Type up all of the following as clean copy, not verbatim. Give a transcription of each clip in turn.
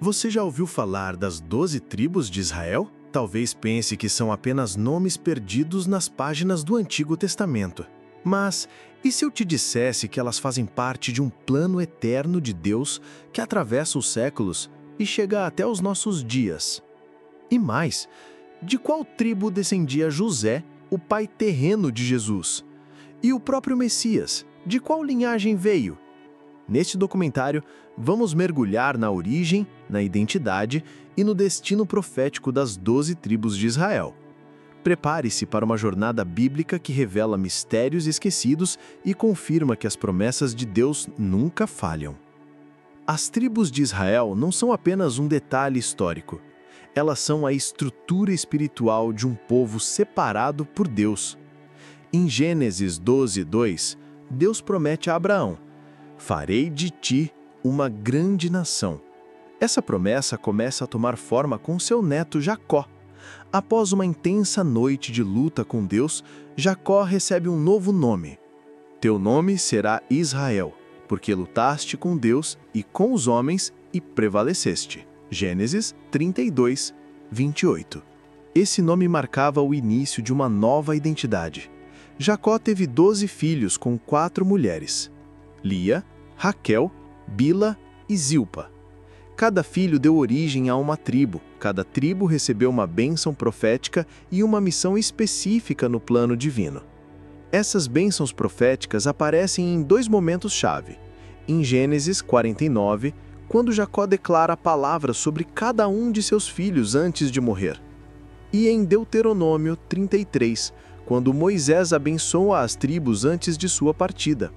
Você já ouviu falar das 12 tribos de Israel? Talvez pense que são apenas nomes perdidos nas páginas do Antigo Testamento. Mas, e se eu te dissesse que elas fazem parte de um plano eterno de Deus que atravessa os séculos e chega até os nossos dias? E mais, de qual tribo descendia José, o pai terreno de Jesus? E o próprio Messias, de qual linhagem veio? Neste documentário, vamos mergulhar na origem, na identidade e no destino profético das 12 tribos de Israel. Prepare-se para uma jornada bíblica que revela mistérios esquecidos e confirma que as promessas de Deus nunca falham. As tribos de Israel não são apenas um detalhe histórico. Elas são a estrutura espiritual de um povo separado por Deus. Em Gênesis 12:2, Deus promete a Abraão: "Farei de ti uma grande nação." Essa promessa começa a tomar forma com seu neto Jacó. Após uma intensa noite de luta com Deus, Jacó recebe um novo nome. "Teu nome será Israel, porque lutaste com Deus e com os homens e prevaleceste." Gênesis 32:28. Esse nome marcava o início de uma nova identidade. Jacó teve 12 filhos com 4 mulheres: Lia, Raquel, Bila e Zilpa. Cada filho deu origem a uma tribo. Cada tribo recebeu uma bênção profética e uma missão específica no plano divino. Essas bênçãos proféticas aparecem em 2 momentos-chave. Em Gênesis 49, quando Jacó declara palavras sobre cada um de seus filhos antes de morrer. E em Deuteronômio 33, quando Moisés abençoa as tribos antes de sua partida.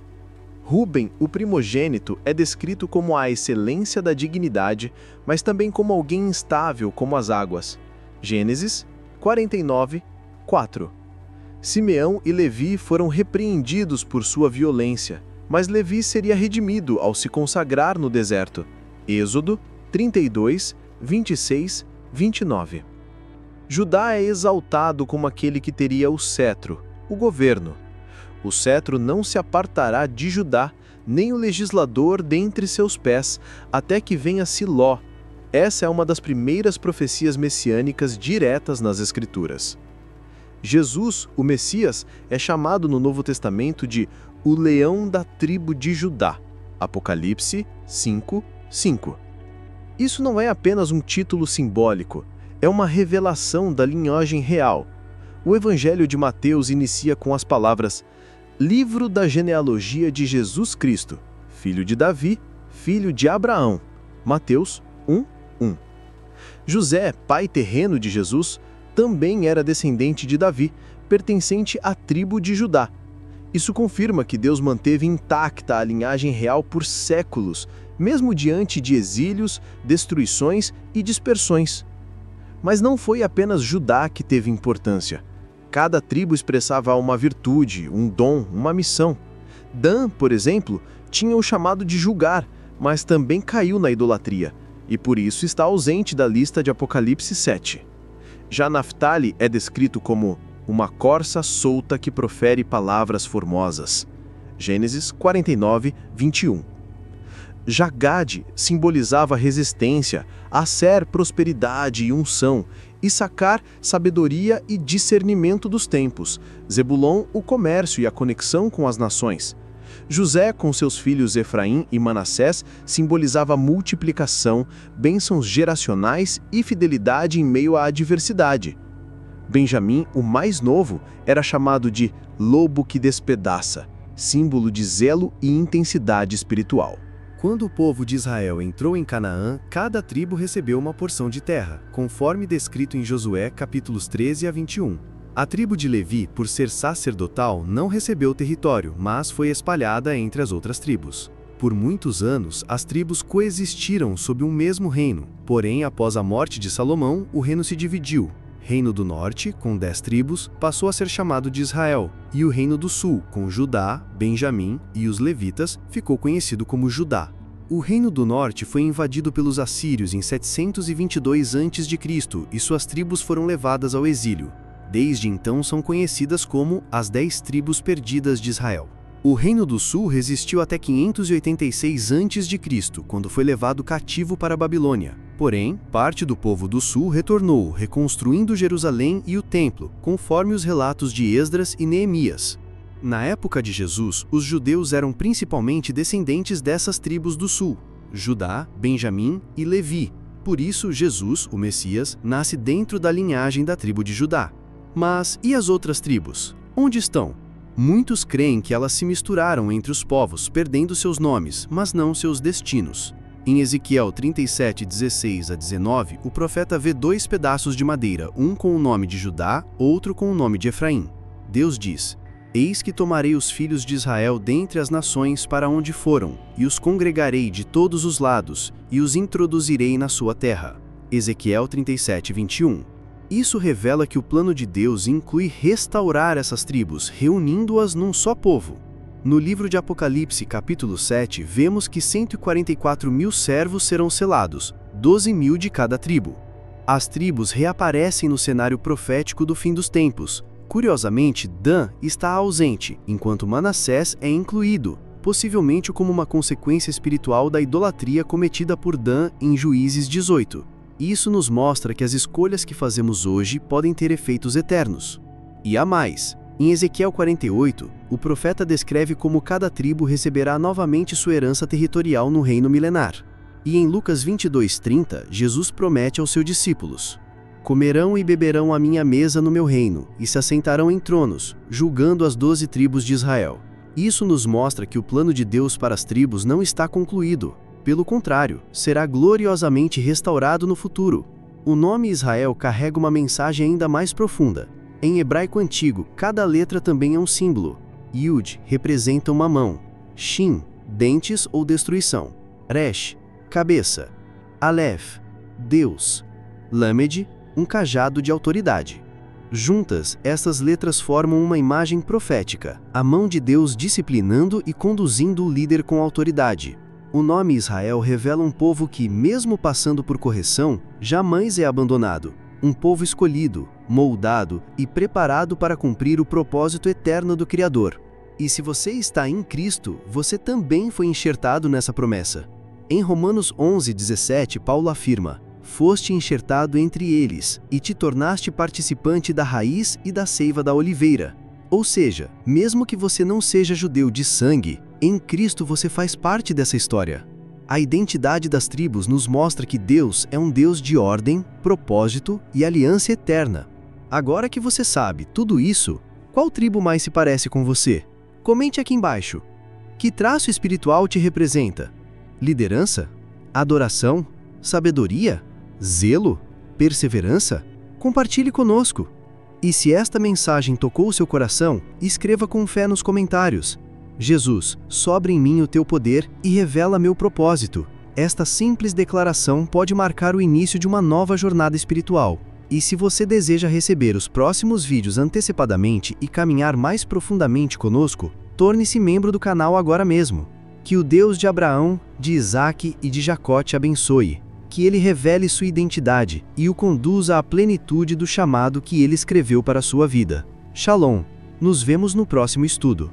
Rúben, o primogênito, é descrito como a excelência da dignidade, mas também como alguém instável como as águas. Gênesis 49:4. Simeão e Levi foram repreendidos por sua violência, mas Levi seria redimido ao se consagrar no deserto. Êxodo 32:26-29. Judá é exaltado como aquele que teria o cetro, o governo. O cetro não se apartará de Judá, nem o legislador dentre seus pés, até que venha Siló. Essa é uma das primeiras profecias messiânicas diretas nas Escrituras. Jesus, o Messias, é chamado no Novo Testamento de o leão da tribo de Judá. Apocalipse 5:5. Isso não é apenas um título simbólico, é uma revelação da linhagem real. O Evangelho de Mateus inicia com as palavras: "Livro da genealogia de Jesus Cristo, filho de Davi, filho de Abraão." Mateus 1:1. José, pai terreno de Jesus, também era descendente de Davi, pertencente à tribo de Judá. Isso confirma que Deus manteve intacta a linhagem real por séculos, mesmo diante de exílios, destruições e dispersões. Mas não foi apenas Judá que teve importância. Cada tribo expressava uma virtude, um dom, uma missão. Dan, por exemplo, tinha o chamado de julgar, mas também caiu na idolatria, e por isso está ausente da lista de Apocalipse 7. Já Naftali é descrito como uma corça solta que profere palavras formosas. Gênesis 49:21. Já Gade simbolizava resistência, Asser prosperidade e unção, Issacar sabedoria e discernimento dos tempos, Zebulon o comércio e a conexão com as nações. José, com seus filhos Efraim e Manassés, simbolizava multiplicação, bênçãos geracionais e fidelidade em meio à adversidade. Benjamim, o mais novo, era chamado de lobo que despedaça, símbolo de zelo e intensidade espiritual. Quando o povo de Israel entrou em Canaã, cada tribo recebeu uma porção de terra, conforme descrito em Josué capítulos 13-21. A tribo de Levi, por ser sacerdotal, não recebeu território, mas foi espalhada entre as outras tribos. Por muitos anos, as tribos coexistiram sob um mesmo reino, porém, após a morte de Salomão, o reino se dividiu. Reino do Norte, com 10 tribos, passou a ser chamado de Israel, e o Reino do Sul, com Judá, Benjamim e os Levitas, ficou conhecido como Judá. O Reino do Norte foi invadido pelos assírios em 722 a.C. e suas tribos foram levadas ao exílio. Desde então são conhecidas como as 10 tribos perdidas de Israel. O Reino do Sul resistiu até 586 a.C., quando foi levado cativo para a Babilônia. Porém, parte do povo do sul retornou, reconstruindo Jerusalém e o templo, conforme os relatos de Esdras e Neemias. Na época de Jesus, os judeus eram principalmente descendentes dessas tribos do sul: Judá, Benjamim e Levi. Por isso, Jesus, o Messias, nasce dentro da linhagem da tribo de Judá. Mas e as outras tribos? Onde estão? Muitos creem que elas se misturaram entre os povos, perdendo seus nomes, mas não seus destinos. Em Ezequiel 37, 16 a 19, o profeta vê 2 pedaços de madeira, um com o nome de Judá, outro com o nome de Efraim. Deus diz: Eis que tomarei os filhos de Israel dentre as nações para onde foram, e os congregarei de todos os lados, e os introduzirei na sua terra. Ezequiel 37, 21. Isso revela que o plano de Deus inclui restaurar essas tribos, reunindo-as num só povo. No livro de Apocalipse, capítulo 7, vemos que 144.000 servos serão selados, 12.000 de cada tribo. As tribos reaparecem no cenário profético do fim dos tempos. Curiosamente, Dan está ausente, enquanto Manassés é incluído, possivelmente como uma consequência espiritual da idolatria cometida por Dan em Juízes 18. Isso nos mostra que as escolhas que fazemos hoje podem ter efeitos eternos. E há mais. Em Ezequiel 48, o profeta descreve como cada tribo receberá novamente sua herança territorial no reino milenar. E em Lucas 22:30, Jesus promete aos seus discípulos: Comerão e beberão à minha mesa no meu reino, e se assentarão em tronos, julgando as 12 tribos de Israel. Isso nos mostra que o plano de Deus para as tribos não está concluído. Pelo contrário, será gloriosamente restaurado no futuro. O nome Israel carrega uma mensagem ainda mais profunda. Em hebraico antigo, cada letra também é um símbolo. Yud representa uma mão, Shin, dentes ou destruição, Resh, cabeça, Aleph, Deus, Lamed, um cajado de autoridade. Juntas, essas letras formam uma imagem profética, a mão de Deus disciplinando e conduzindo o líder com autoridade. O nome Israel revela um povo que, mesmo passando por correção, jamais é abandonado. Um povo escolhido, moldado e preparado para cumprir o propósito eterno do Criador. E se você está em Cristo, você também foi enxertado nessa promessa. Em Romanos 11:17, Paulo afirma: Foste enxertado entre eles, e te tornaste participante da raiz e da seiva da oliveira. Ou seja, mesmo que você não seja judeu de sangue, em Cristo você faz parte dessa história. A identidade das tribos nos mostra que Deus é um Deus de ordem, propósito e aliança eterna. Agora que você sabe tudo isso, qual tribo mais se parece com você? Comente aqui embaixo. Que traço espiritual te representa? Liderança? Adoração? Sabedoria? Zelo? Perseverança? Compartilhe conosco. E se esta mensagem tocou o seu coração, escreva com fé nos comentários: Jesus, sobre em mim o teu poder e revela meu propósito. Esta simples declaração pode marcar o início de uma nova jornada espiritual. E se você deseja receber os próximos vídeos antecipadamente e caminhar mais profundamente conosco, torne-se membro do canal agora mesmo. Que o Deus de Abraão, de Isaque e de Jacó te abençoe. Que ele revele sua identidade e o conduza à plenitude do chamado que ele escreveu para a sua vida. Shalom. Nos vemos no próximo estudo.